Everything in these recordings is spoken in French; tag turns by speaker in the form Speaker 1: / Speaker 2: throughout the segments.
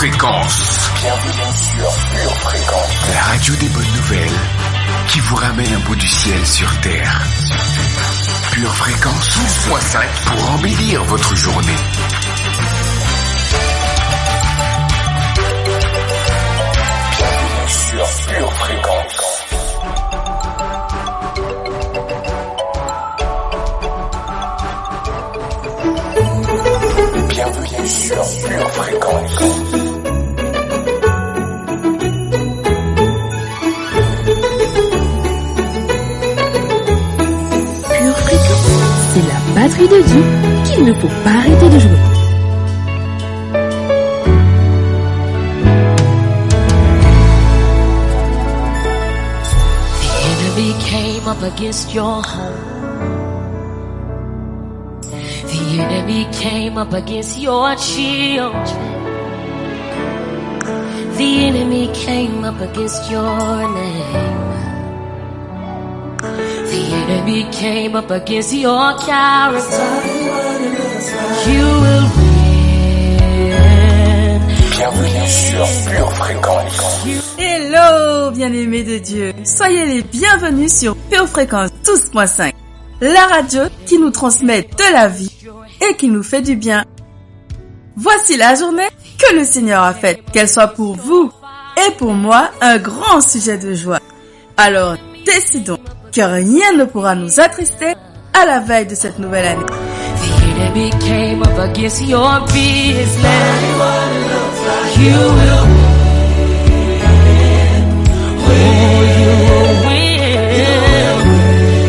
Speaker 1: Fréquence.
Speaker 2: Bienvenue sur Pure Fréquence.
Speaker 1: La radio des bonnes nouvelles qui vous ramène un bout du ciel sur Terre. Pure Fréquence 12.5 pour embellir votre journée.
Speaker 2: Bienvenue sur Pure Fréquence. Bienvenue sur Pure Fréquence.
Speaker 3: Pure Fréquence, c'est la batterie de Dieu qu'il ne faut pas arrêter de jouer.
Speaker 4: The enemy came up against your home. The enemy came up against your children. The enemy came up against your name. The enemy came up against your character. You will win.
Speaker 2: Bienvenue sur Pure Fréquence.
Speaker 5: Hello, bien-aimés de Dieu. Soyez les bienvenus sur Pure Fréquence 12.5. La radio qui nous transmet de la vie et qui nous fait du bien. Voici la journée que le Seigneur a faite, qu'elle soit pour vous et pour moi un grand sujet de joie. Alors décidons que rien ne pourra nous attrister à la veille de cette nouvelle année.
Speaker 4: The enemy came up against your business. You will win. Oh, you will win.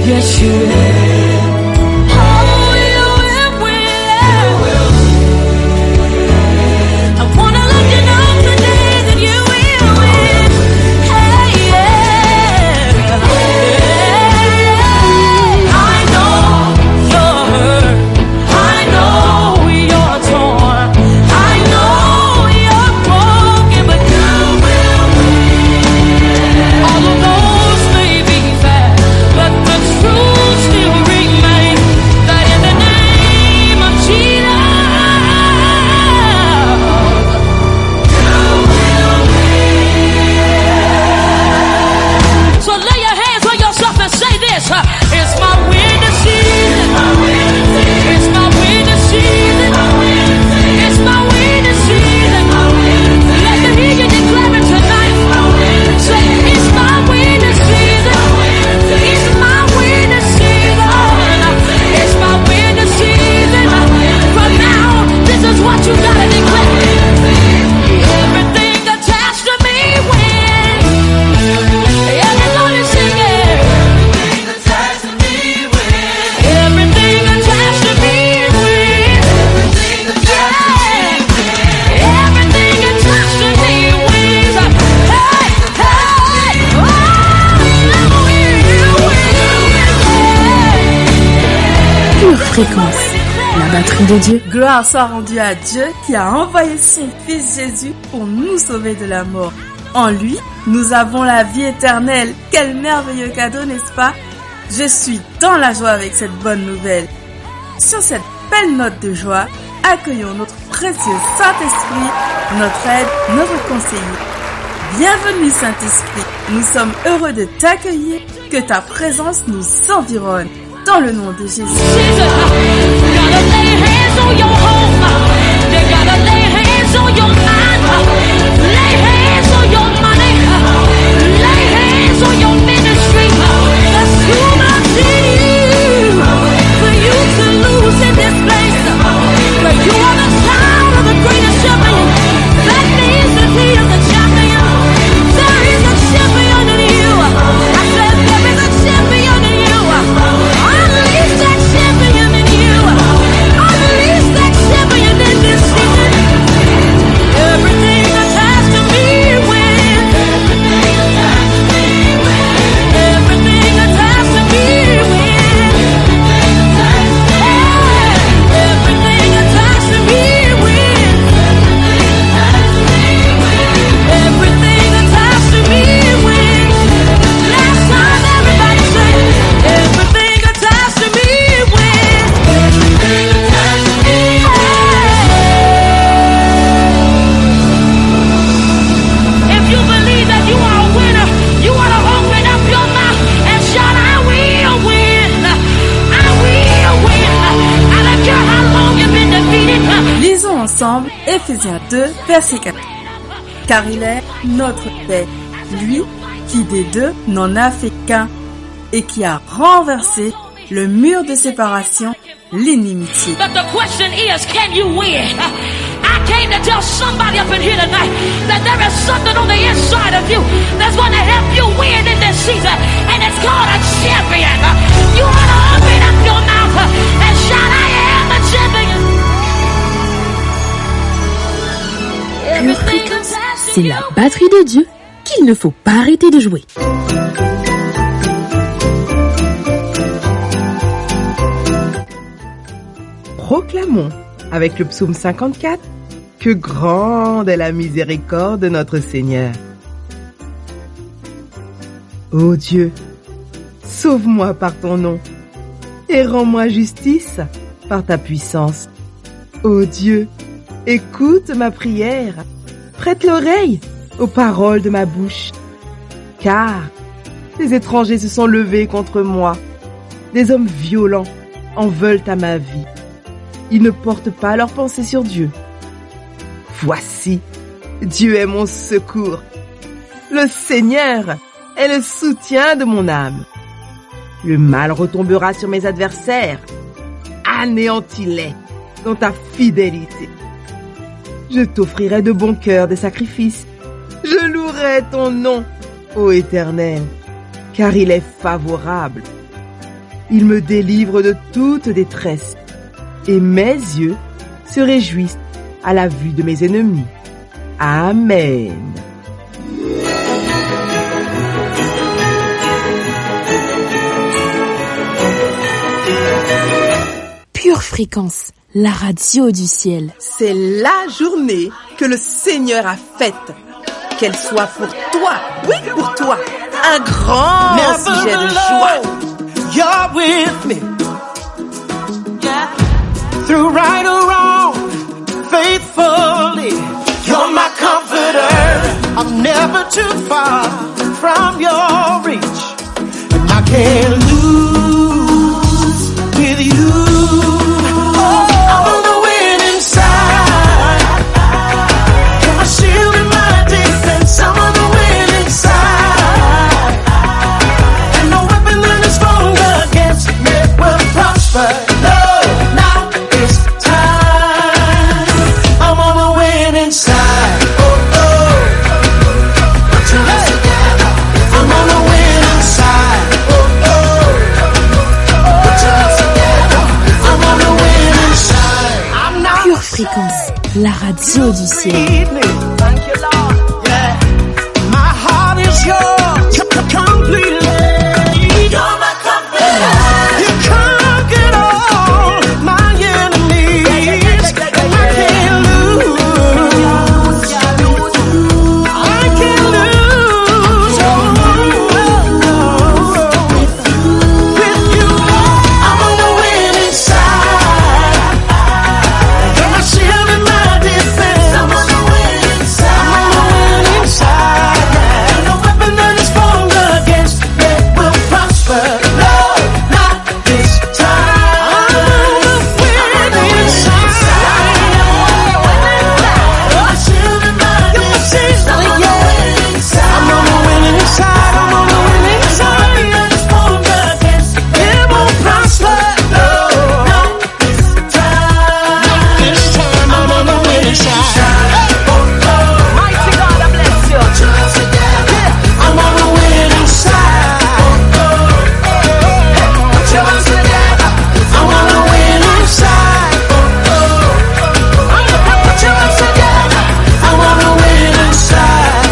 Speaker 4: Yes, you will.
Speaker 3: Fréquence, la batterie de Dieu.
Speaker 5: Gloire soit rendue à Dieu qui a envoyé son Fils Jésus pour nous sauver de la mort. En lui, nous avons la vie éternelle. Quel merveilleux cadeau, n'est-ce pas? Je suis dans la joie avec cette bonne nouvelle. Sur cette belle note de joie, accueillons notre précieux Saint-Esprit, notre aide, notre conseiller. Bienvenue Saint-Esprit, nous sommes heureux de t'accueillir, que ta présence nous environne. Dans le nom de Jésus.
Speaker 4: Champion in you.
Speaker 5: ensemble Ephésiens 2, verset 4. Car il est notre paix, lui qui des deux n'en a fait qu'un et qui a renversé le mur de séparation, l'inimitié.
Speaker 4: But the question is, can you win? I came to tell somebody up in here tonight that there is something on the inside of you that's going to help you win in this season, and it's called a champion. You want to open up your mouth and shout, I am a champion.
Speaker 3: Pure Fréquence, c'est la batterie de Dieu qu'il ne faut pas arrêter de jouer.
Speaker 6: Proclamons avec le psaume 54 que grande est la miséricorde de notre Seigneur. Ô Dieu, sauve-moi par ton nom et rends-moi justice par ta puissance. Ô Dieu, écoute ma prière, prête l'oreille aux paroles de ma bouche. Car les étrangers se sont levés contre moi, des hommes violents en veulent à ma vie. Ils ne portent pas leurs pensées sur Dieu. Voici, Dieu est mon secours. Le Seigneur est le soutien de mon âme. Le mal retombera sur mes adversaires. Anéantis-les dans ta fidélité. Je t'offrirai de bon cœur des sacrifices. Je louerai ton nom, ô Éternel, car il est favorable. Il me délivre de toute détresse. Et mes yeux se réjouissent à la vue de mes ennemis. Amen.
Speaker 3: Pure Fréquence, la radio du ciel.
Speaker 6: C'est la journée que le Seigneur a faite. Qu'elle soit pour toi, oui pour toi, un grand sujet de joie.
Speaker 7: You're with me. Through right or wrong, faithfully, you're my comforter. I'm never too far from your reach, and I can't lose with you. I'm on the winning side. You're my shield and my defense. I'm on the winning side, and no weapon that is formed against me will prosper.
Speaker 3: Fréquence, la radio du ciel.
Speaker 7: My heart is yours completely. You're my comfort. You conquered all my enemies. And I can't lose. I can't lose. With you, I'm on the winning side. You're my shield and my defense. I'm on the winning side. And no weapon that is formed against me will prosper. No, not this time. I'm on the winning side. My shield and my defense. I'm on the winning side. I'm on the winning side. I'm on the winning side. Nothing that is formed against me won't prosper. No, not this time. Not this time. I'm on the winning side. Mighty God, I bless you. I'm on the winning side. I'm on the winning side. I'm on the winning side. I'm on the winning side.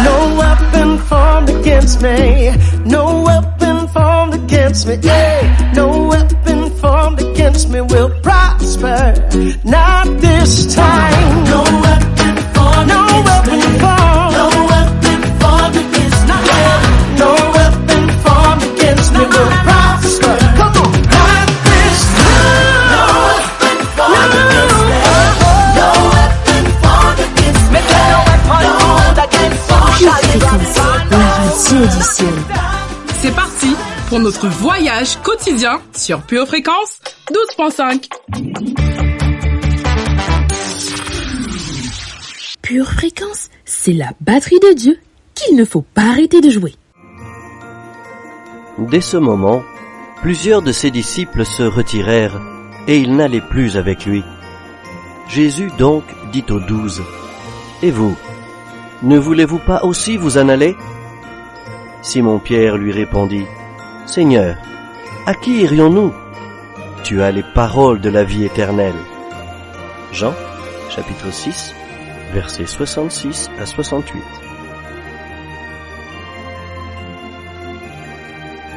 Speaker 7: No weapon formed against me. No weapon formed against me. Yeah. No weapon formed against me will prosper. Not this time. No weapon formed. No weapon formed. No weapon formed against me. No weapon formed against me will prosper. Come on. Not this time. No weapon formed against me. No weapon formed against me. No weapon formed against me.
Speaker 3: Pure Fréquence, la radio du ciel.
Speaker 5: C'est parti
Speaker 8: pour notre voyage quotidien sur Pure Fréquence 12.5.
Speaker 3: Pure Fréquence, c'est la batterie de Dieu qu'il ne faut pas arrêter de jouer.
Speaker 9: Dès ce moment, plusieurs de ses disciples se retirèrent et ils n'allaient plus avec lui. Jésus donc dit aux 12, « Et vous, ne voulez-vous pas aussi vous en aller ?» Simon-Pierre lui répondit, « Seigneur, à qui irions-nous ? Tu as les paroles de la vie éternelle. » Jean, chapitre 6, versets 66 à 68.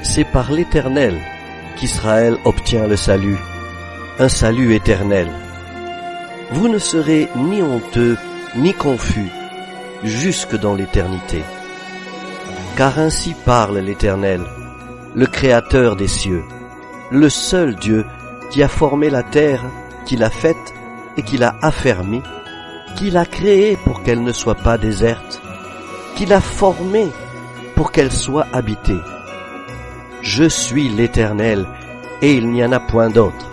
Speaker 9: C'est par l'Éternel qu'Israël obtient le salut, un salut éternel. Vous ne serez ni honteux ni confus jusque dans l'éternité. Car ainsi parle l'Éternel, le Créateur des cieux, le seul Dieu qui a formé la terre, qui l'a faite et qui l'a affermie, qui l'a créée pour qu'elle ne soit pas déserte, qui l'a formée pour qu'elle soit habitée. Je suis l'Éternel, et il n'y en a point d'autre.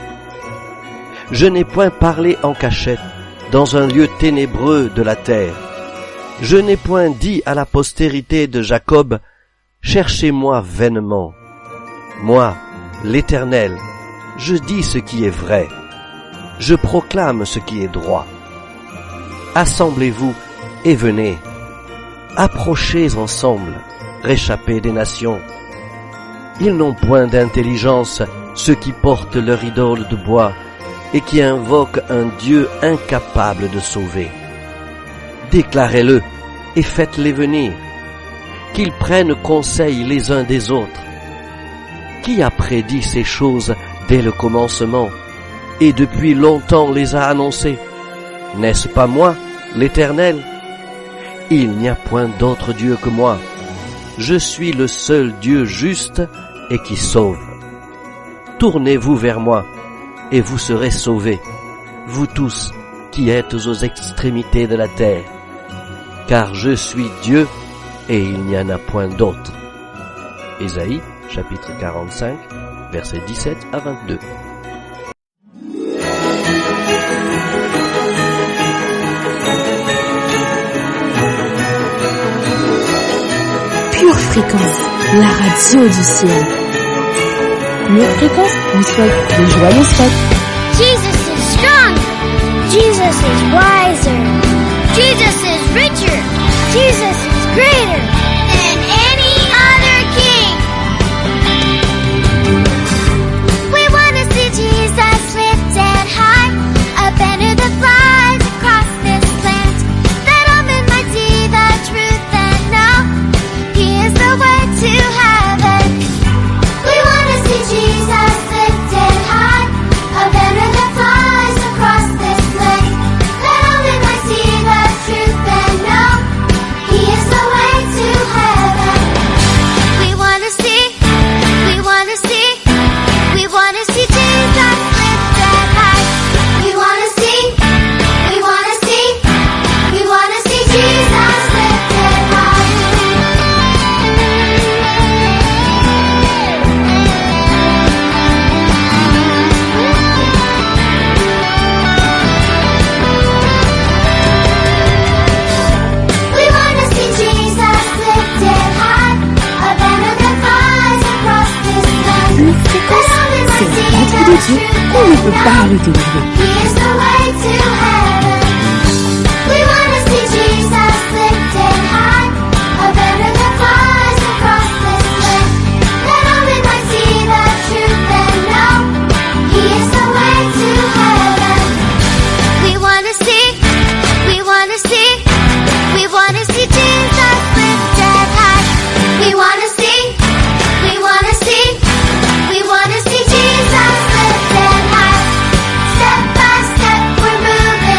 Speaker 9: Je n'ai point parlé en cachette, dans un lieu ténébreux de la terre. Je n'ai point dit à la postérité de Jacob, cherchez-moi vainement. Moi, l'Éternel, je dis ce qui est vrai. Je proclame ce qui est droit. Assemblez-vous et venez. Approchez ensemble, réchappez des nations. Ils n'ont point d'intelligence, ceux qui portent leur idole de bois et qui invoquent un Dieu incapable de sauver. Déclarez-le et faites-les venir, qu'ils prennent conseil les uns des autres. Qui a prédit ces choses dès le commencement et depuis longtemps les a annoncées? N'est-ce pas moi, l'Éternel? Il n'y a point d'autre Dieu que moi. Je suis le seul Dieu juste et qui sauve. Tournez-vous vers moi, et vous serez sauvés, vous tous qui êtes aux extrémités de la terre, car je suis Dieu, et il n'y en a point d'autre. Ésaïe, chapitre 45, versets 17 à 22.
Speaker 3: Pure Fréquence, la radio du ciel. Pure Fréquence vous souhaite de joyeuses fêtes.
Speaker 10: Jesus is stronger. Jesus is wiser. Jesus is richer. Jesus is greater than any other king. We want to see Jesus lifted high, up under the flies across this land, that all men might see the truth and know He is the way to heaven. We want to see Jesus lifted high, up under the flies across this land, that all men might see the truth and know He is the way to heaven. We want to see Jesus lifted high. We want to see Jesus lifted high. We want to see Jesus lifted high, up under the flies across this land.
Speaker 3: Pure Fréquence, c'est la batterie de Dieu qu'on ne peut pas arrêter de jouer.
Speaker 10: He is the way to heaven. We want to see Jesus lifted high, up under the flies across this land, that all men might see the truth and know He is the way to heaven. We want to see Jesus lifted high. We want to see Jesus lifted high. Step by step we're moving.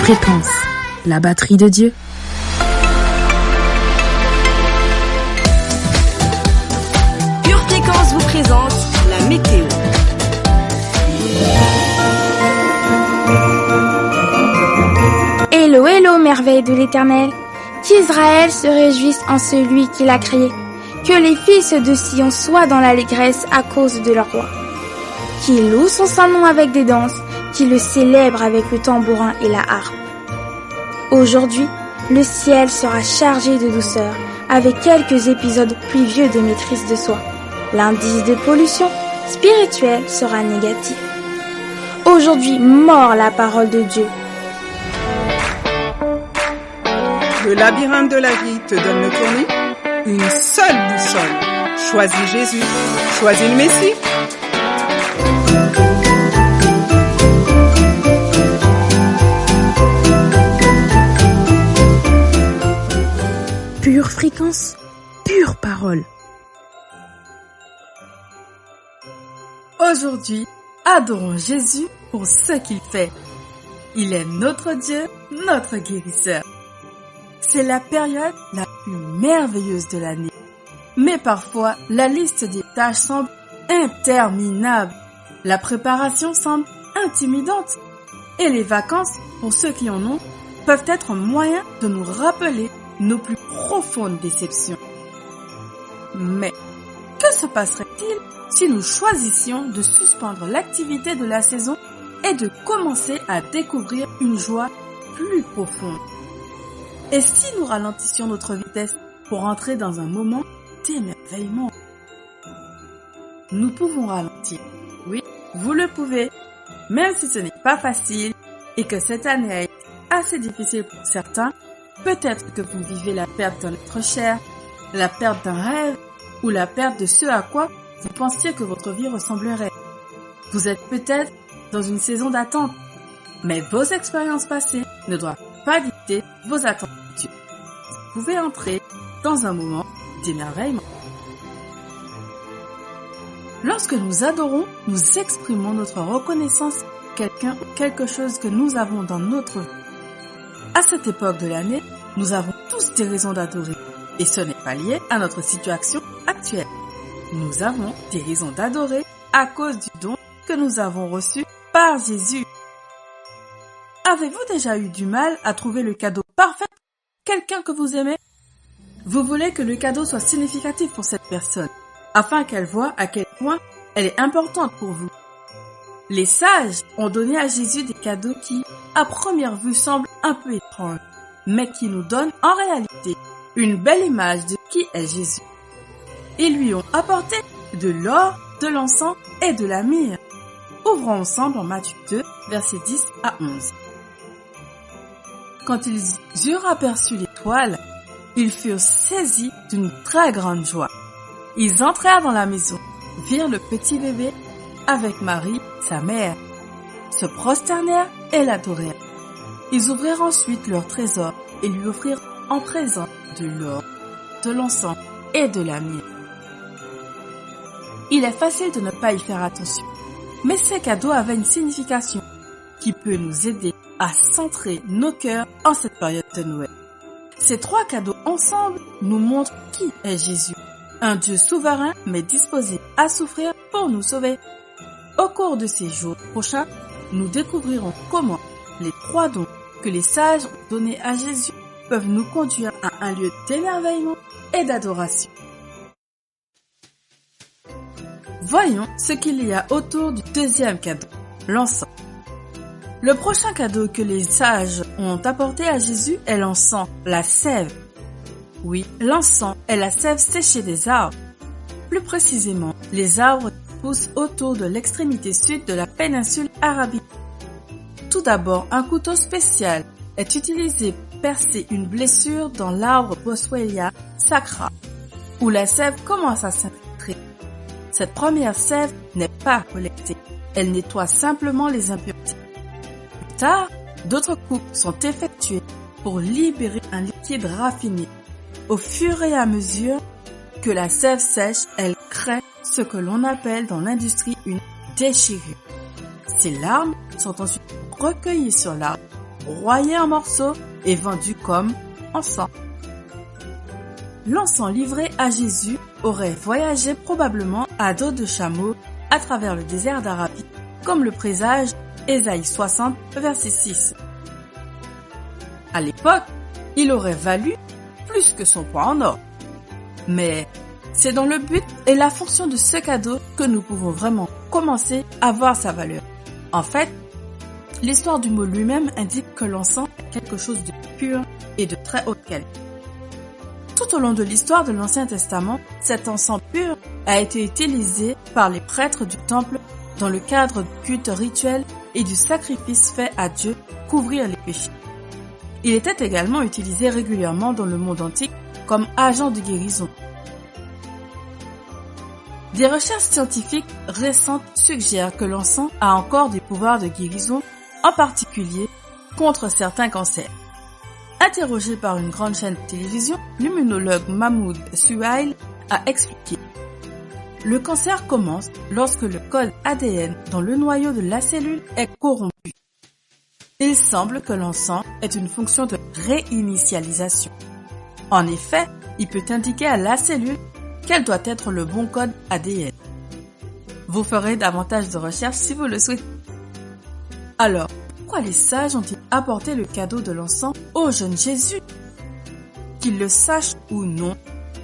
Speaker 3: Fréquence, la batterie de Dieu.
Speaker 11: Pure Fréquence vous présente la météo.
Speaker 12: Hello, hello, merveille de l'Éternel. Qu'Israël se réjouisse en celui qui l'a créé. Que les fils de Sion soient dans l'allégresse à cause de leur roi. Qu'ils louent son saint nom avec des danses, qu'ils le célèbrent avec le tambourin et la harpe. Aujourd'hui, le ciel sera chargé de douceur, avec quelques épisodes pluvieux de maîtrise de soi. L'indice de pollution spirituelle sera négatif. Aujourd'hui, mord la parole de Dieu.
Speaker 13: Le labyrinthe de la vie te donne le tournis. Une seule boussole. Choisis Jésus. Choisis le Messie.
Speaker 3: Pure fréquence, pure parole.
Speaker 5: Aujourd'hui, adorons Jésus pour ce qu'il fait. Il est notre Dieu, notre guérisseur. C'est la période la plus merveilleuse de l'année. Mais parfois, la liste des tâches semble interminable. La préparation semble intimidante. Et les vacances, pour ceux qui en ont, peuvent être un moyen de nous rappeler nos plus profondes déceptions. Mais, que se passerait-il si nous choisissions de suspendre l'activité de la saison et de commencer à découvrir une joie plus profonde? Et si nous ralentissions notre vitesse pour entrer dans un moment d'émerveillement? Nous pouvons ralentir. Oui, vous le pouvez. Même si ce n'est pas facile et que cette année a été assez difficile pour certains, peut-être que vous vivez la perte d'un être cher, la perte d'un rêve ou la perte de ce à quoi vous pensiez que votre vie ressemblerait. Vous êtes peut-être dans une saison d'attente, mais vos expériences passées ne doivent pas dicter vos attentes futures. Vous pouvez entrer dans un moment d'émerveillement. Lorsque nous adorons, nous exprimons notre reconnaissance à quelqu'un ou quelque chose que nous avons dans notre vie. À cette époque de l'année, nous avons tous des raisons d'adorer. Et ce n'est pas lié à notre situation actuelle. Nous avons des raisons d'adorer à cause du don que nous avons reçu par Jésus. Avez-vous déjà eu du mal à trouver le cadeau parfait pour quelqu'un que vous aimez? Vous voulez que le cadeau soit significatif pour cette personne, afin qu'elle voie à quel point elle est importante pour vous. Les sages ont donné à Jésus des cadeaux qui, à première vue, semblent un peu étranges, mais qui nous donnent en réalité une belle image de qui est Jésus. Ils lui ont apporté de l'or, de l'encens et de la myrrhe. Ouvrons ensemble en Matthieu 2, versets 10 à 11. Quand ils eurent aperçu l'étoile, ils furent saisis d'une très grande joie. Ils entrèrent dans la maison, virent le petit bébé avec Marie, sa mère, se prosternèrent et l'adorèrent. Ils ouvrirent ensuite leur trésor et lui offrirent en présent de l'or, de l'encens et de la myrrhe. Il est facile de ne pas y faire attention, mais ces cadeaux avaient une signification qui peut nous aider à centrer nos cœurs en cette période de Noël. Ces trois cadeaux ensemble nous montrent qui est Jésus, un Dieu souverain mais disposé à souffrir pour nous sauver. Au cours de ces jours prochains, nous découvrirons comment les trois dons que les sages ont donnés à Jésus peuvent nous conduire à un lieu d'émerveillement et d'adoration. Voyons ce qu'il y a autour du deuxième cadeau, l'encens. Le prochain cadeau que les sages ont apporté à Jésus est l'encens, la sève. Oui, l'encens est la sève séchée des arbres. Plus précisément, les arbres poussent autour de l'extrémité sud de la péninsule arabique. Tout d'abord, un couteau spécial est utilisé pour percer une blessure dans l'arbre Boswellia sacra, où la sève commence à s'infiltrer. Cette première sève n'est pas collectée, elle nettoie simplement les impuretés. Plus tard, d'autres coupes sont effectuées pour libérer un liquide raffiné. Au fur et à mesure que la sève sèche, elle crée ce que l'on appelle dans l'industrie une déchirure. Ces larmes sont ensuite recueillies sur l'arbre broyé en morceaux et vendu comme encens. L'encens livré à Jésus aurait voyagé probablement à dos de chameau à travers le désert d'Arabie, comme le présage Ésaïe 60, verset 6. À l'époque, il aurait valu plus que son poids en or. Mais c'est dans le but et la fonction de ce cadeau que nous pouvons vraiment commencer à voir sa valeur. En fait, l'histoire du mot lui-même indique que l'encens est quelque chose de pur et de très haute qualité. Tout au long de l'histoire de l'Ancien Testament, cet encens pur a été utilisé par les prêtres du temple dans le cadre du culte rituel et du sacrifice fait à Dieu pour couvrir les péchés. Il était également utilisé régulièrement dans le monde antique comme agent de guérison. Des recherches scientifiques récentes suggèrent que l'encens a encore des pouvoirs de guérison, en particulier contre certains cancers. Interrogé par une grande chaîne de télévision, l'immunologue Mahmoud Suhail a expliqué: le cancer commence lorsque le code ADN dans le noyau de la cellule est corrompu. Il semble que l'encens ait une fonction de réinitialisation. En effet, il peut indiquer à la cellule quel doit être le bon code ADN. Vous ferez davantage de recherches si vous le souhaitez. Alors, pourquoi les sages ont-ils apporté le cadeau de l'encens au jeune Jésus? Qu'ils le sachent ou non,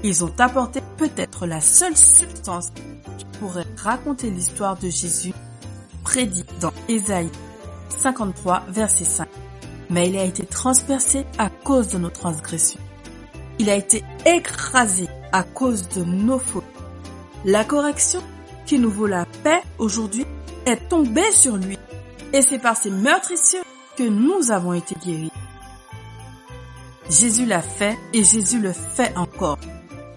Speaker 5: ils ont apporté peut-être la seule substance qui pourrait raconter l'histoire de Jésus prédit dans Ésaïe 53, verset 5. Mais il a été transpercé à cause de nos transgressions. Il a été écrasé à cause de nos fautes. La correction qui nous vaut la paix aujourd'hui est tombée sur lui. Et c'est par ses meurtrissures que nous avons été guéris. Jésus l'a fait et Jésus le fait encore.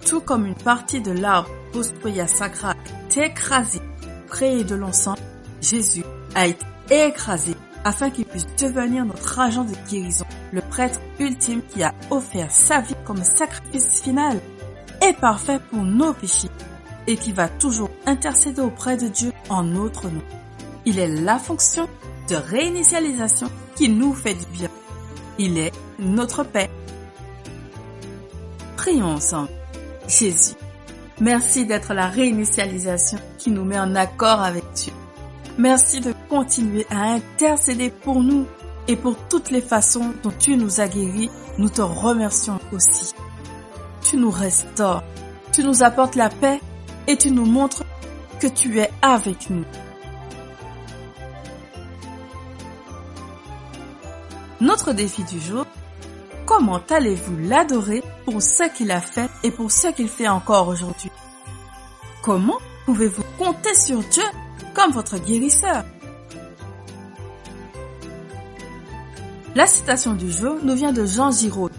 Speaker 5: Tout comme une partie de l'arbre Bospoia sacra est écrasée, créée de l'encens, Jésus a été écrasé afin qu'il puisse devenir notre agent de guérison, le prêtre ultime qui a offert sa vie comme sacrifice final et parfait pour nos péchés et qui va toujours intercéder auprès de Dieu en notre nom. Il est la fonction de réinitialisation qui nous fait du bien. Il est notre paix. Prions ensemble. Jésus, merci d'être la réinitialisation qui nous met en accord avec Dieu. Merci de continuer à intercéder pour nous et pour toutes les façons dont tu nous as guéris. Nous te remercions aussi. Tu nous restaures, tu nous apportes la paix et tu nous montres que tu es avec nous. Notre défi du jour: comment allez-vous l'adorer pour ce qu'il a fait et pour ce qu'il fait encore aujourd'hui? Comment pouvez-vous compter sur Dieu comme votre guérisseur? La citation du jour nous vient de Jean Giraud.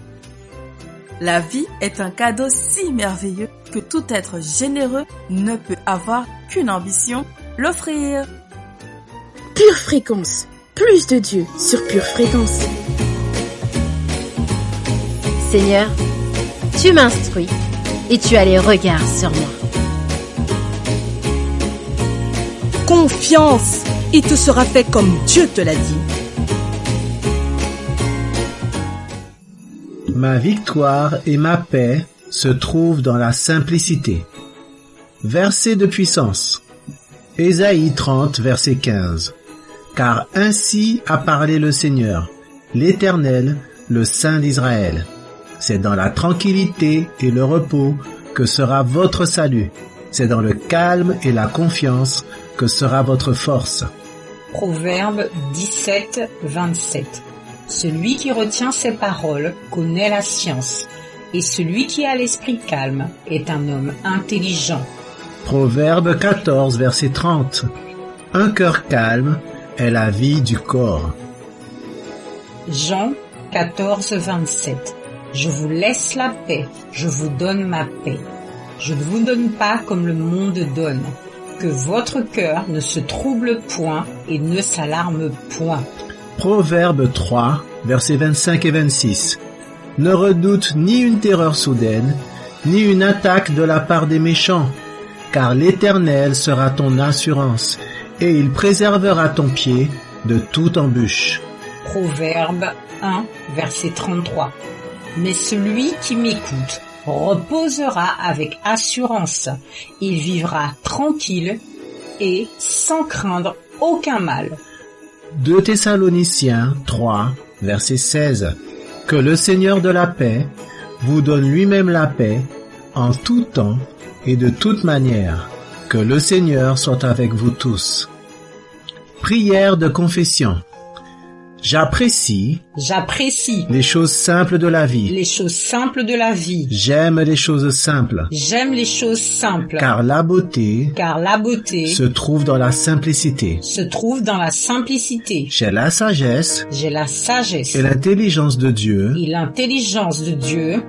Speaker 5: La vie est un cadeau si merveilleux que tout être généreux ne peut avoir qu'une ambition: l'offrir.
Speaker 3: Pure Fréquence. Plus de Dieu sur Pure Fréquence.
Speaker 14: Seigneur, tu m'instruis et tu as les regards sur moi.
Speaker 15: Confiance, et tout sera fait comme Dieu te l'a dit.
Speaker 16: Ma victoire et ma paix se trouvent dans la simplicité. Verset de puissance. Ésaïe 30, verset 15. Car ainsi a parlé le Seigneur, l'Éternel, le Saint d'Israël. C'est dans la tranquillité et le repos que sera votre salut. C'est dans le calme et la confiance que sera votre force.
Speaker 17: Proverbe 17, 27. Celui qui retient ses paroles connaît la science, et celui qui a l'esprit calme est un homme intelligent.
Speaker 16: Proverbe 14, verset 30. Un cœur calme est la vie du corps.
Speaker 17: Jean 14, 27. Je vous laisse la paix, je vous donne ma paix. Je ne vous donne pas comme le monde donne. Que votre cœur ne se trouble point et ne s'alarme point.
Speaker 16: Proverbe 3, versets 25 et 26. Ne redoute ni une terreur soudaine, ni une attaque de la part des méchants, car l'Éternel sera ton assurance, et il préservera ton pied de toute embûche.
Speaker 17: Proverbe 1, verset 33. Mais celui qui m'écoute reposera avec assurance. Il vivra tranquille et sans craindre aucun mal.
Speaker 16: 2 Thessaloniciens 3, verset 16. Que le Seigneur de la paix vous donne lui-même la paix en tout temps et de toute manière. Que le Seigneur soit avec vous tous. Prière de confession. J'apprécie
Speaker 17: les
Speaker 16: choses simples de la vie. J'aime les choses simples. Car la beauté se trouve dans la simplicité. J'ai la sagesse et l'intelligence de Dieu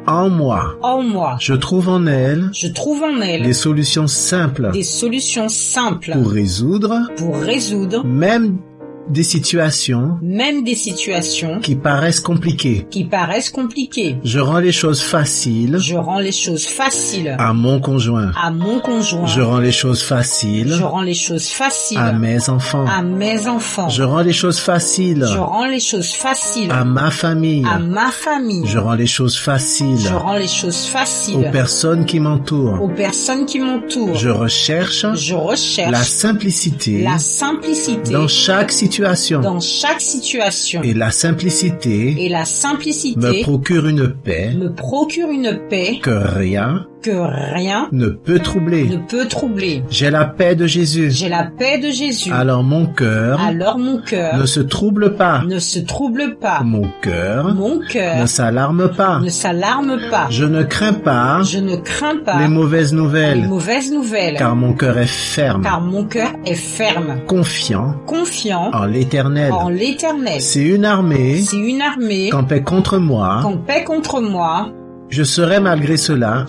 Speaker 16: en moi. Je trouve en elle des solutions simples pour résoudre même des situations qui paraissent compliquées. Je rends les choses faciles à mon conjoint. Je rends les choses faciles à mes enfants. Je rends les choses faciles à ma famille. Je rends les choses faciles aux personnes qui m'entourent. Je recherche la simplicité dans chaque situation. Et la simplicité me procure une paix que rien ne peut troubler. J'ai la paix de Jésus. Alors mon cœur ne se trouble pas. Mon cœur ne s'alarme pas. Je ne crains pas les mauvaises nouvelles. Car mon cœur est ferme. Confiant en l'Éternel. C'est une armée campée contre moi. Je serai malgré cela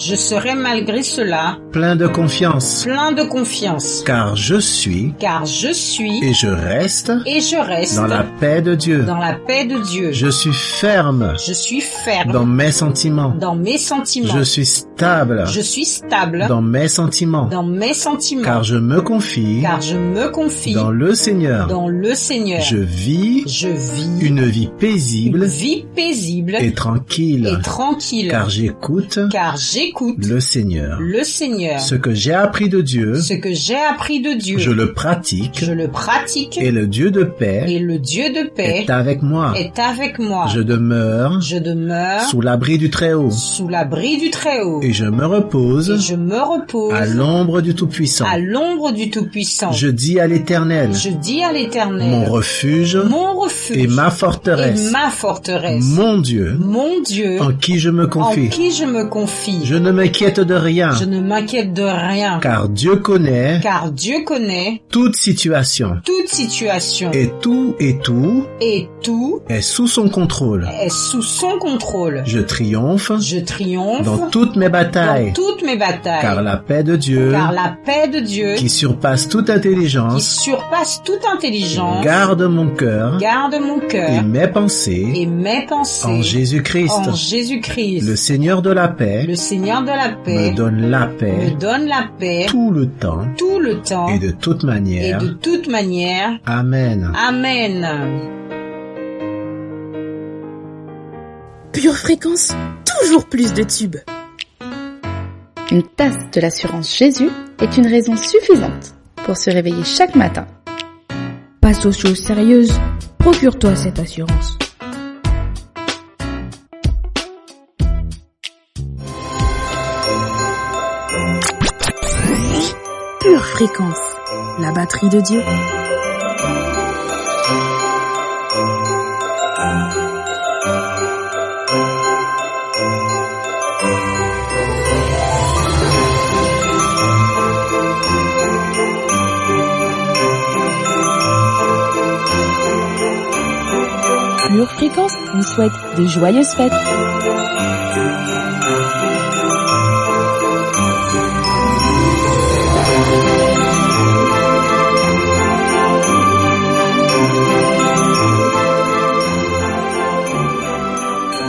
Speaker 16: plein de confiance. Car je suis et je reste dans la paix de Dieu. Je suis ferme dans mes sentiments. Je suis stable dans mes sentiments. Car je me confie dans le Seigneur. Je vis une vie paisible et tranquille. Car j'écoute le Seigneur. Ce que j'ai appris de Dieu, je le pratique, et le Dieu de paix est avec moi. Je demeure sous l'abri du Très-Haut, et je me repose à l'ombre du Tout-Puissant. Je dis à l'Éternel, mon refuge et ma forteresse, mon Dieu, en qui je me confie. Je ne m'inquiète de rien. Car Dieu connaît toute situation. Et tout est sous son contrôle. Je triomphe dans toutes mes batailles. Car la paix de Dieu, qui surpasse toute intelligence, garde mon cœur et mes pensées en Jésus-Christ. Le Seigneur de la paix me donne la paix tout le temps et de toute manière. Amen.
Speaker 3: Pure Fréquence, toujours plus de tubes.
Speaker 12: Une tasse de l'assurance Jésus est une raison suffisante pour se réveiller chaque matin.
Speaker 3: Passe aux choses sérieuses, procure-toi cette assurance. Pure Fréquence, la batterie de Dieu. Pure Fréquence vous souhaite de joyeuses fêtes.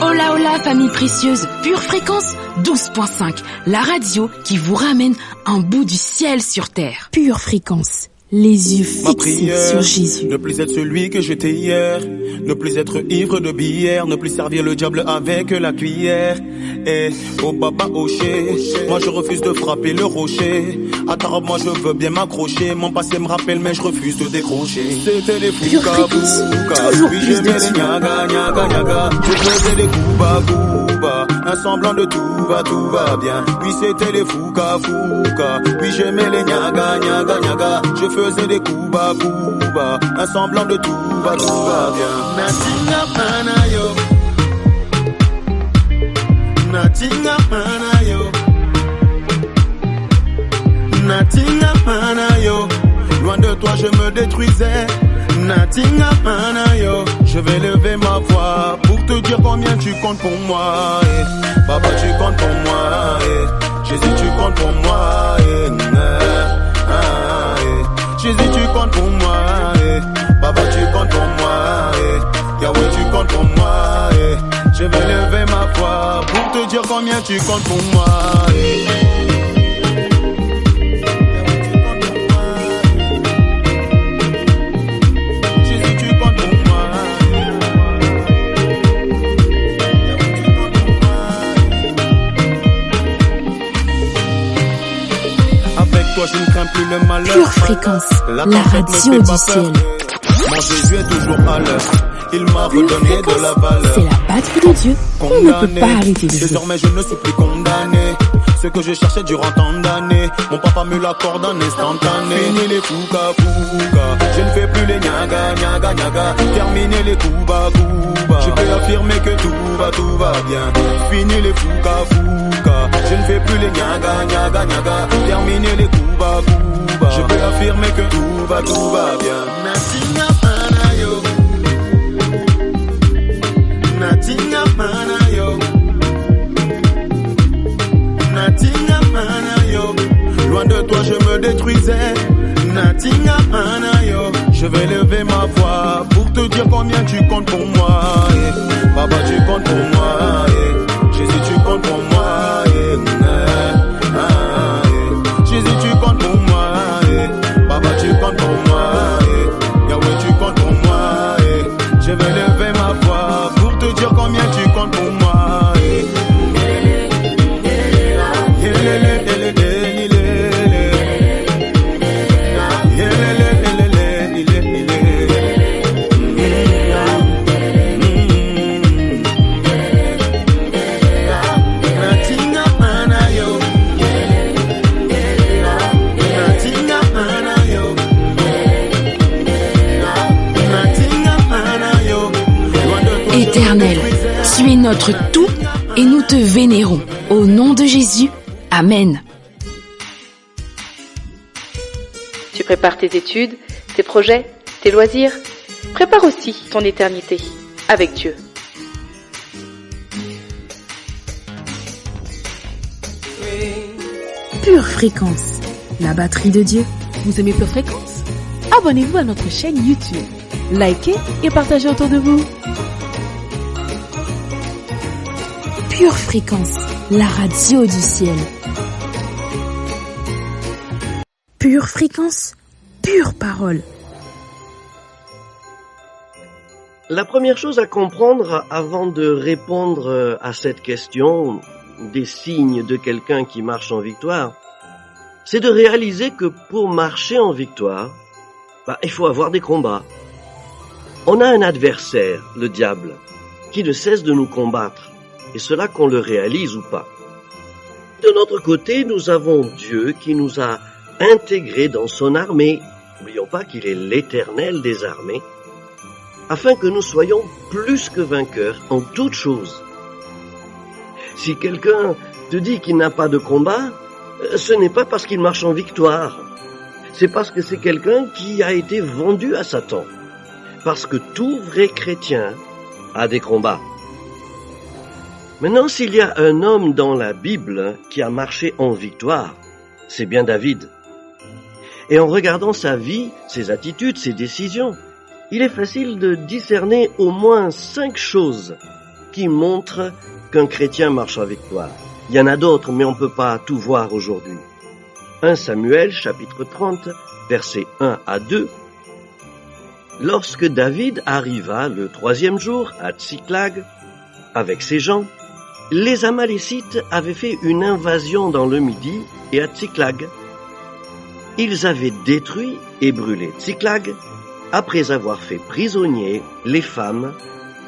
Speaker 3: Hola hola famille précieuse, Pure Fréquence 12.5, la radio qui vous ramène un bout du ciel sur terre. Pure Fréquence, les yeux
Speaker 18: Ma
Speaker 3: fixés
Speaker 18: prière,
Speaker 3: sur Jésus.
Speaker 18: ne plus être celui que j'étais hier, ne plus être ivre de bière, ne plus servir le diable avec la cuillère. Et au baba hoché, moi je refuse de frapper le rocher. Attends, moi je veux bien m'accrocher, mon passé me rappelle mais je refuse de décrocher. C'était les fouca fouca,
Speaker 3: toujours
Speaker 18: oui
Speaker 3: plus
Speaker 18: j'aimais
Speaker 3: de
Speaker 18: les
Speaker 3: Dieu.
Speaker 18: nyaga nyaga nyaga, je faisais des couba, un semblant de tout va bien. Oui c'était les fouca fouca, oui j'aimais les nyaga nyaga nyaga, je faisais des couba, un semblant de tout va bien. Natinga panayo, natinga panayo, natinga panayo. Loin de toi je me détruisais. Natinga panayo, je vais lever ma voix pour te dire combien tu comptes pour moi. Papa tu comptes pour moi. Jésus tu comptes pour moi. Jésus tu comptes pour moi, Baba tu comptes pour moi, Yahweh tu comptes pour moi, je vais lever ma voix pour te dire combien tu comptes pour moi. Jésus tu comptes pour moi. Avec toi je ne crains plus le malheur.
Speaker 3: Pure Fréquence, la radio du ciel.
Speaker 18: Mon Jésus est toujours à l'heure. Il m'a redonné de la valeur.
Speaker 3: C'est la batterie de Dieu. On ne peut pas arrêter de jouer.
Speaker 18: Désormais je ne suis plus condamné. Ce que je cherchais durant tant d'années, mon papa me l'accorde en instantané. Fini les fouca fouca, je ne fais plus les nyaga nyaga nyaga. Terminer les couba couba, je peux affirmer que tout va bien. Fini les fouca fouca, je ne fais plus les nyaga nyaga nyaga. Terminer les couba couba, je peux affirmer que tout va bien. Natinga panayo, natinga panayo. Natinga panayo, loin de toi je me détruisais. Natinga panayo, je vais lever ma voix pour te dire combien tu comptes pour moi. Baba tu comptes pour moi, Jésus tu comptes pour moi. Jésus tu comptes pour moi, Baba tu comptes pour moi. Yahweh tu comptes pour moi, je vais lever ma voix pour te dire combien tu comptes pour moi.
Speaker 3: Éternel, tu es notre tout et nous te vénérons. Au nom de Jésus, Amen.
Speaker 19: Tu prépares tes études, tes projets, tes loisirs. Prépare aussi ton éternité avec Dieu.
Speaker 3: Pure Fréquence, la batterie de Dieu.
Speaker 20: Vous aimez Pure Fréquence? Abonnez-vous à notre chaîne YouTube. Likez et partagez autour de vous.
Speaker 3: Pure Fréquence, la radio du ciel. Pure Fréquence, pure parole.
Speaker 9: La première chose à comprendre avant de répondre à cette question des signes de quelqu'un qui marche en victoire, c'est de réaliser que pour marcher en victoire, il faut avoir des combats. On a un adversaire, le diable, qui ne cesse de nous combattre, et cela qu'on le réalise ou pas. De notre côté, nous avons Dieu qui nous a intégrés dans son armée. N'oublions pas qu'il est l'Éternel des armées, afin que nous soyons plus que vainqueurs en toutes choses. Si quelqu'un te dit qu'il n'a pas de combat, ce n'est pas parce qu'il marche en victoire. C'est parce que c'est quelqu'un qui a été vendu à Satan. Parce que tout vrai chrétien a des combats. Maintenant, s'il y a un homme dans la Bible qui a marché en victoire, c'est bien David. Et en regardant sa vie, ses attitudes, ses décisions, il est facile de discerner au moins 5 choses qui montrent qu'un chrétien marche en victoire. Il y en a d'autres, mais on ne peut pas tout voir aujourd'hui. 1 Samuel, chapitre 30, versets 1 à 2, lorsque David arriva le 3e jour à Tsiklag avec ses gens, les Amalécites avaient fait une invasion dans le Midi et à Tsiklag. Ils avaient détruit et brûlé Tsiklag après avoir fait prisonniers les femmes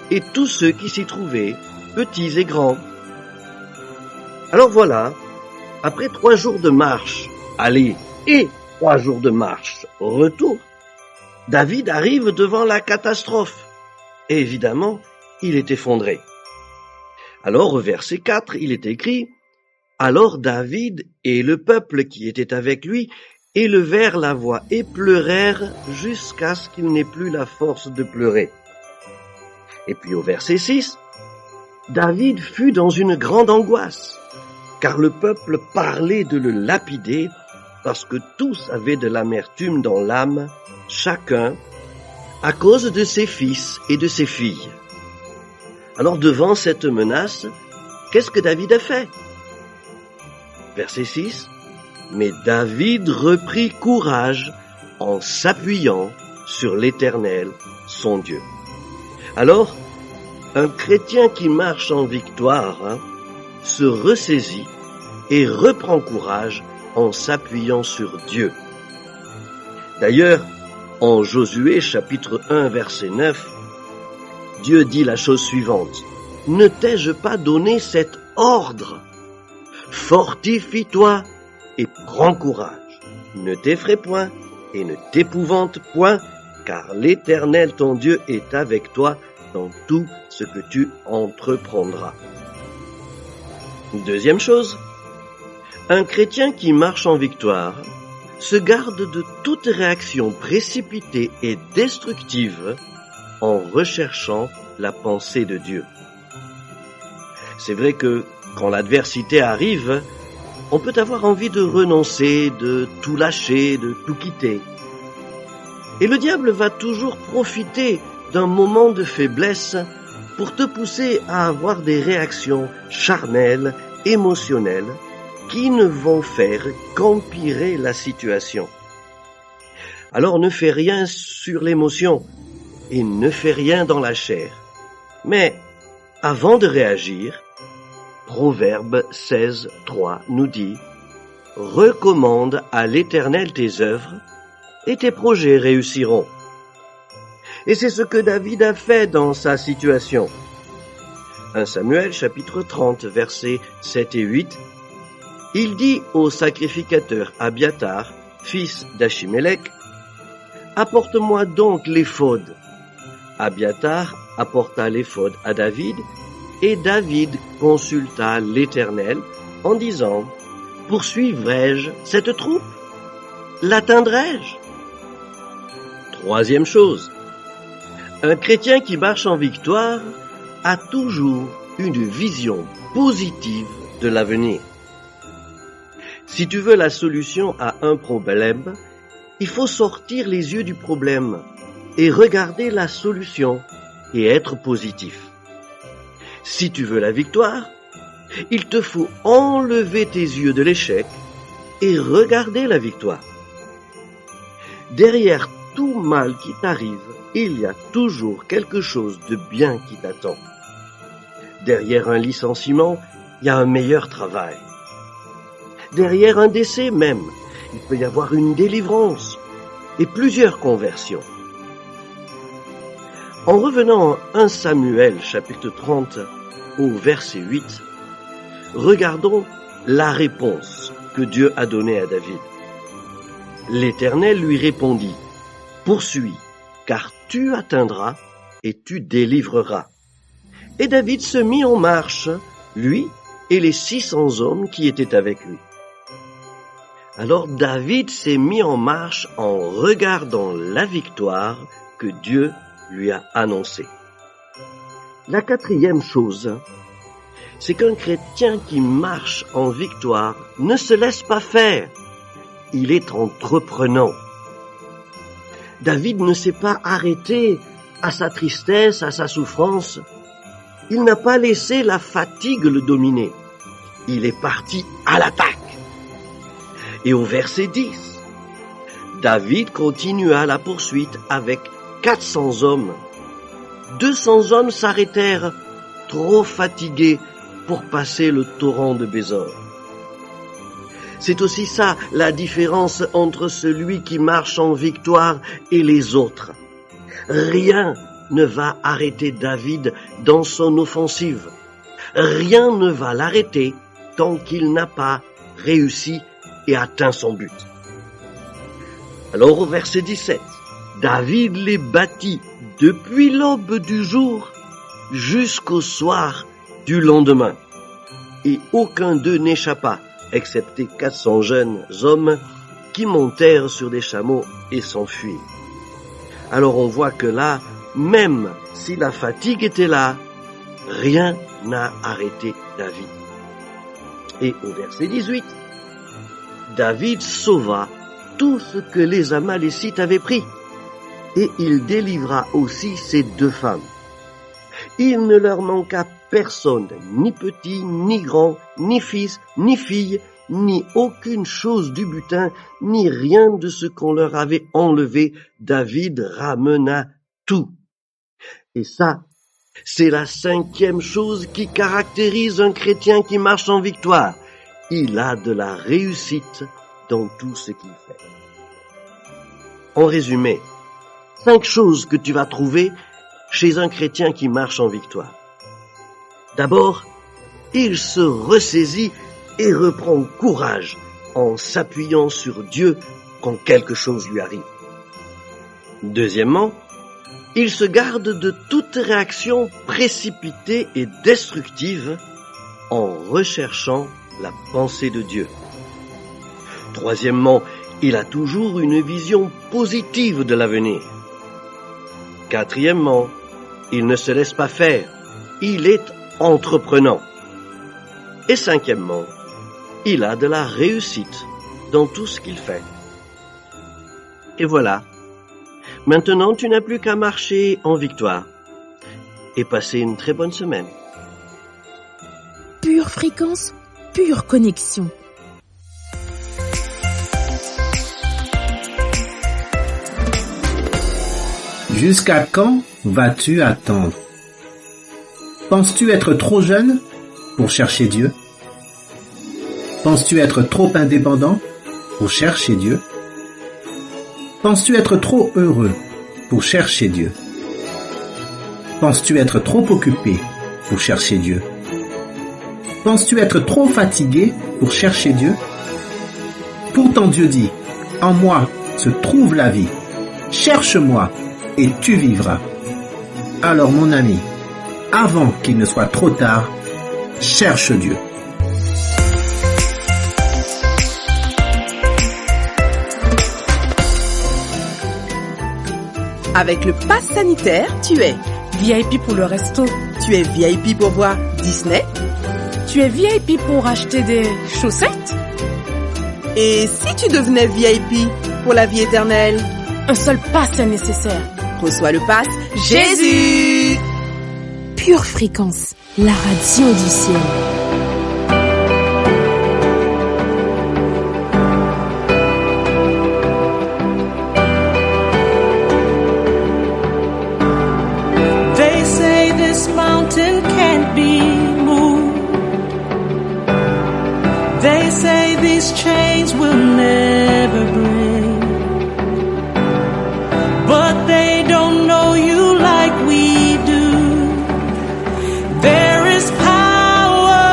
Speaker 9: et tous ceux qui s'y trouvaient, petits et grands. Alors voilà, après 3 jours de marche, aller et 3 jours de marche, retour, David arrive devant la catastrophe. Et évidemment, il est effondré. Alors, au verset 4, il est écrit « Alors David et le peuple qui était avec lui élevèrent la voix et pleurèrent jusqu'à ce qu'il n'ait plus la force de pleurer. » Et puis au verset 6, David fut dans une grande angoisse, car le peuple parlait de le lapider, parce que tous avaient de l'amertume dans l'âme, chacun, à cause de ses fils et de ses filles. Alors devant cette menace, qu'est-ce que David a fait? Verset 6, « Mais David reprit courage en s'appuyant sur l'Éternel, son Dieu. » Alors, un chrétien qui marche en victoire se ressaisit et reprend courage en s'appuyant sur Dieu. D'ailleurs, en Josué chapitre 1 verset 9, Dieu dit la chose suivante, « Ne t'ai-je pas donné cet ordre? Fortifie-toi et prends courage. Ne t'effraie point et ne t'épouvante point, car l'Éternel ton Dieu est avec toi dans tout ce que tu entreprendras. » Deuxième chose, un chrétien qui marche en victoire se garde de toute réaction précipitée et destructive en recherchant la pensée de Dieu. C'est vrai que quand l'adversité arrive, on peut avoir envie de renoncer, de tout lâcher, de tout quitter. Et le diable va toujours profiter d'un moment de faiblesse pour te pousser à avoir des réactions charnelles, émotionnelles, qui ne vont faire qu'empirer la situation. Alors ne fais rien sur l'émotion et ne fais rien dans la chair. Mais avant de réagir, Proverbe 16, 3 nous dit « Recommande à l'Éternel tes œuvres et tes projets réussiront. » Et c'est ce que David a fait dans sa situation. 1 Samuel chapitre 30 versets 7 et 8, il dit au sacrificateur Abiatar, fils d'Achimélec, « Apporte-moi donc l'éphod. » Abiatar apporta l'éphod à David, et David consulta l'Éternel en disant, « Poursuivrai-je cette troupe? L'atteindrai-je » Troisième chose, un chrétien qui marche en victoire a toujours une vision positive de l'avenir. Si tu veux la solution à un problème, il faut sortir les yeux du problème et regarder la solution et être positif. Si tu veux la victoire, il te faut enlever tes yeux de l'échec et regarder la victoire. Derrière tout mal qui t'arrive, il y a toujours quelque chose de bien qui t'attend. Derrière un licenciement, il y a un meilleur travail. Derrière un décès même, il peut y avoir une délivrance et plusieurs conversions. En revenant à 1 Samuel chapitre 30 au verset 8, regardons la réponse que Dieu a donnée à David. L'Éternel lui répondit, « Poursuis, car tu atteindras et tu délivreras. » Et David se mit en marche, lui et les 600 hommes qui étaient avec lui. Alors David s'est mis en marche en regardant la victoire que Dieu lui a annoncée. La quatrième chose, c'est qu'un chrétien qui marche en victoire ne se laisse pas faire. Il est entreprenant. David ne s'est pas arrêté à sa tristesse, à sa souffrance. Il n'a pas laissé la fatigue le dominer. Il est parti à l'attaque. Et au verset 10, David continua la poursuite avec 400 hommes. 200 hommes s'arrêtèrent, trop fatigués pour passer le torrent de Bésor. C'est aussi ça la différence entre celui qui marche en victoire et les autres. Rien ne va arrêter David dans son offensive. Rien ne va l'arrêter tant qu'il n'a pas réussi et atteint son but. Alors au verset 17, David les battit depuis l'aube du jour jusqu'au soir du lendemain, et aucun d'eux n'échappa, excepté 400 jeunes hommes qui montèrent sur des chameaux et s'enfuirent. Alors on voit que là, même si la fatigue était là, rien n'a arrêté David. Et au verset 18, David sauva tout ce que les Amalécites avaient pris, et il délivra aussi ses 2 femmes. Il ne leur manqua personne, ni petit, ni grand, ni fils, ni fille, ni aucune chose du butin, ni rien de ce qu'on leur avait enlevé. David ramena tout. Et ça, c'est la 5e chose qui caractérise un chrétien qui marche en victoire. Il a de la réussite dans tout ce qu'il fait. En résumé, 5 choses que tu vas trouver chez un chrétien qui marche en victoire. D'abord, il se ressaisit et reprend courage en s'appuyant sur Dieu quand quelque chose lui arrive. Deuxièmement, il se garde de toute réaction précipitée et destructive en recherchant la pensée de Dieu. Troisièmement, il a toujours une vision positive de l'avenir. Quatrièmement, il ne se laisse pas faire, il est entreprenant. Et cinquièmement, il a de la réussite dans tout ce qu'il fait. Et voilà, maintenant tu n'as plus qu'à marcher en victoire et passer une très bonne semaine.
Speaker 3: Pure fréquence, pure connexion.
Speaker 16: Jusqu'à quand vas-tu attendre? Penses-tu être trop jeune pour chercher Dieu? Penses-tu être trop indépendant pour chercher Dieu? Penses-tu être trop heureux pour chercher Dieu? Penses-tu être trop occupé pour chercher Dieu? Penses-tu être trop fatigué pour chercher Dieu? Pourtant Dieu dit, en moi se trouve la vie. Cherche-moi et tu vivras. Alors mon ami, avant qu'il ne soit trop tard, cherche Dieu.
Speaker 6: Avec le pass sanitaire, tu es VIP pour le resto, tu es VIP pour voir Disney,
Speaker 5: tu es VIP pour acheter des chaussettes.
Speaker 6: Et si tu devenais VIP pour la vie éternelle?
Speaker 5: Un seul pass est nécessaire.
Speaker 6: Reçois le pass Jésus.
Speaker 3: Pure fréquence, la radio du ciel.
Speaker 7: They say this mountain can't be moved. They say these chains will never break. But they don't know you like we do. There is power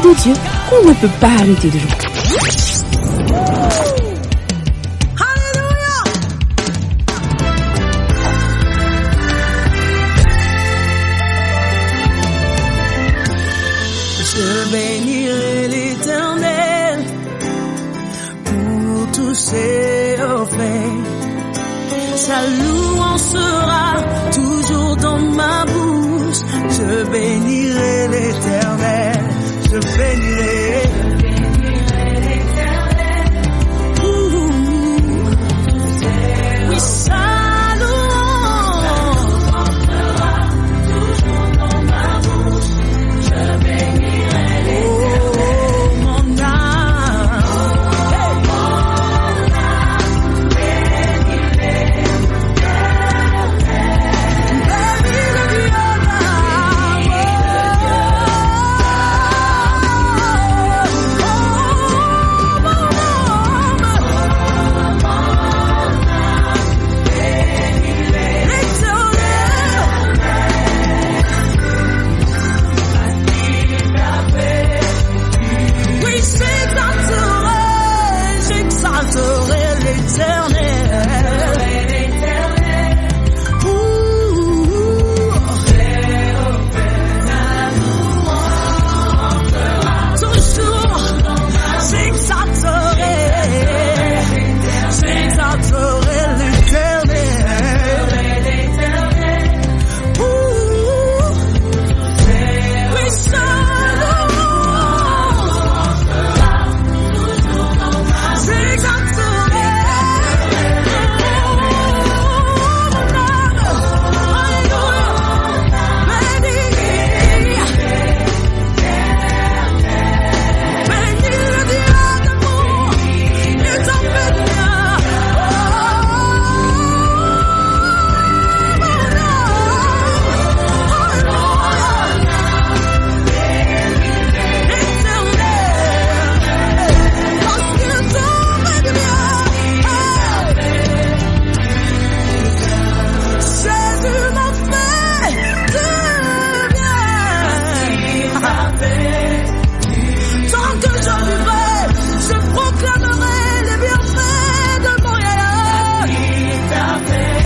Speaker 3: batterie de Dieu qu'on ne peut pas arrêter de jouer.
Speaker 7: Je bénirai l'Éternel pour tous ses faits. Sa louange sera toujours dans ma bouche. Je bénirai l'Éternel. Je bénirai l'Éternel. Oui, sa louange sera toujours dans ma bouche. Je bénirai l'Éternel. Oh, mon âme.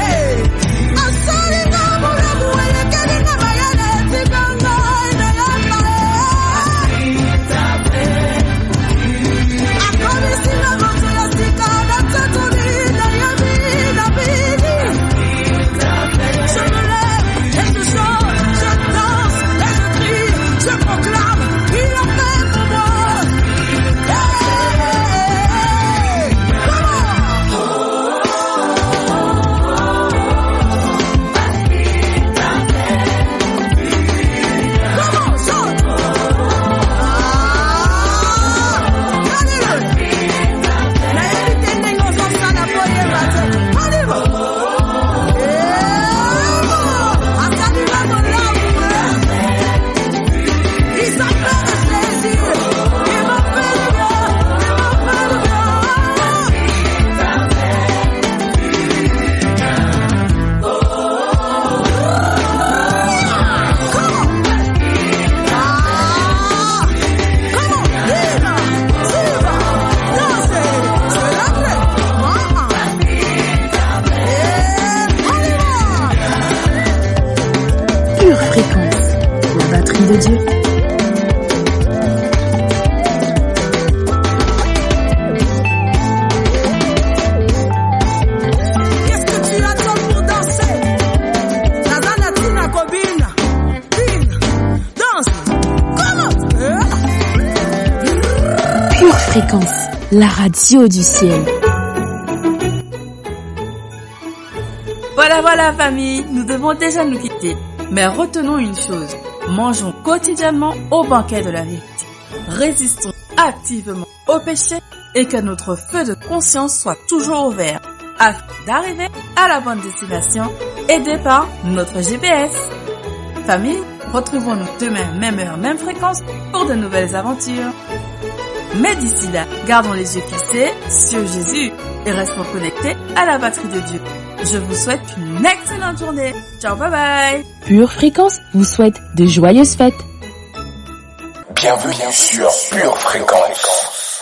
Speaker 7: Hey. Mon âme, bénis
Speaker 3: de Dieu.
Speaker 7: Qu'est-ce que tu attends pour danser? Nazana Tina Kobina. Danse. Comment?
Speaker 3: Pure Fréquence, la radio du ciel.
Speaker 5: Voilà famille, nous devons déjà nous quitter. Mais retenons une chose, mangeons quotidiennement au banquet de la vérité. Résistons activement au péché et que notre feu de conscience soit toujours ouvert afin d'arriver à la bonne destination aidés par notre GPS. Famille, retrouvons-nous demain, même heure, même fréquence pour de nouvelles aventures. Mais d'ici là, gardons les yeux fixés sur Jésus et restons connectés à la batterie de Dieu. Je vous souhaite une excellente journée. Ciao, bye bye.
Speaker 3: Pure Fréquence vous souhaite de joyeuses fêtes.
Speaker 2: Bienvenue sur Pure Fréquence.